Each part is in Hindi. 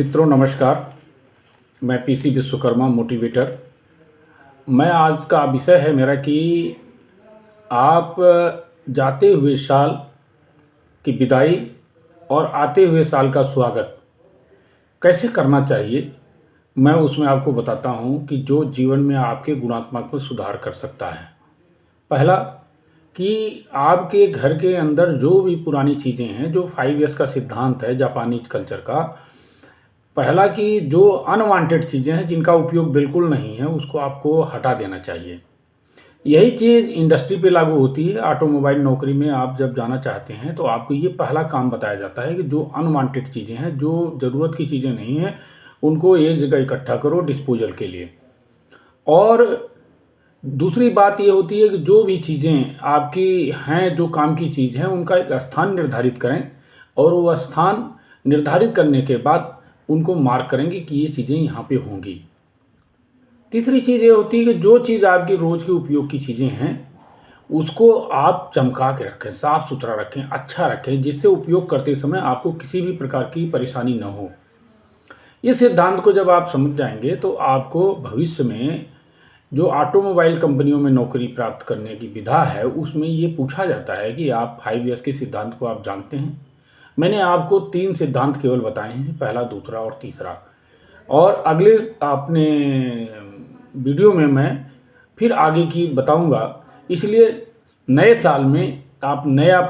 मित्रों नमस्कार। मैं पीसी विश्वकर्मा मोटिवेटर। मैं आज का विषय है मेरा कि आप जाते हुए साल की विदाई और आते हुए साल का स्वागत कैसे करना चाहिए। मैं उसमें आपको बताता हूँ कि जो जीवन में आपके गुणात्मक में सुधार कर सकता है। पहला कि आपके घर के अंदर जो भी पुरानी चीज़ें हैं, जो 5S का सिद्धांत है जापानीज कल्चर का, पहला कि जो अनवांटेड चीज़ें हैं जिनका उपयोग बिल्कुल नहीं है उसको आपको हटा देना चाहिए। यही चीज़ इंडस्ट्री पे लागू होती है। ऑटोमोबाइल नौकरी में आप जब जाना चाहते हैं तो आपको ये पहला काम बताया जाता है कि जो अनवांटेड चीज़ें हैं, जो ज़रूरत की चीज़ें नहीं हैं, उनको एक जगह इकट्ठा करो डिस्पोजल के लिए। और दूसरी बात ये होती है कि जो भी चीज़ें आपकी हैं, जो काम की चीज़ हैं, उनका एक स्थान निर्धारित करें और वो स्थान निर्धारित करने के बाद उनको मार्क करेंगे कि ये चीज़ें यहाँ पे होंगी। तीसरी चीज़ ये होती है कि जो चीज़ आपकी रोज़ के उपयोग की चीज़ें हैं, उसको आप चमका के रखें, साफ़-सुथरा रखें, अच्छा रखें, जिससे उपयोग करते समय आपको किसी भी प्रकार की परेशानी ना हो। इस सिद्धांत को जब आप समझ जाएँगे तो आपको भविष्य में जो ऑटोमोबाइल कंपनियों में नौकरी प्राप्त करने की विधा है, उसमें ये पूछा जाता है कि आप 5S के सिद्धांत को आप जानते हैं? मैंने आपको 3 सिद्धांत केवल बताए हैं, पहला, दूसरा और तीसरा। और अगले अपने वीडियो में मैं फिर आगे की बताऊँगा। इसलिए नए साल में आप नया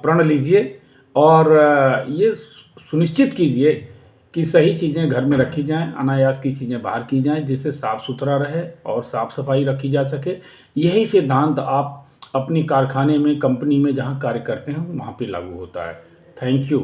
प्रण लीजिए और ये सुनिश्चित कीजिए कि सही चीज़ें घर में रखी जाएँ, अनायास की चीज़ें बाहर की जाएँ, जिससे साफ़-सुथरा रहे और साफ़-सफ़ाई रखी जा सके। यही सिद्धांत आप अपने कारखाने में, कंपनी में जहाँ कार्य करते हैं, वहाँ पे लागू होता है। Thank you.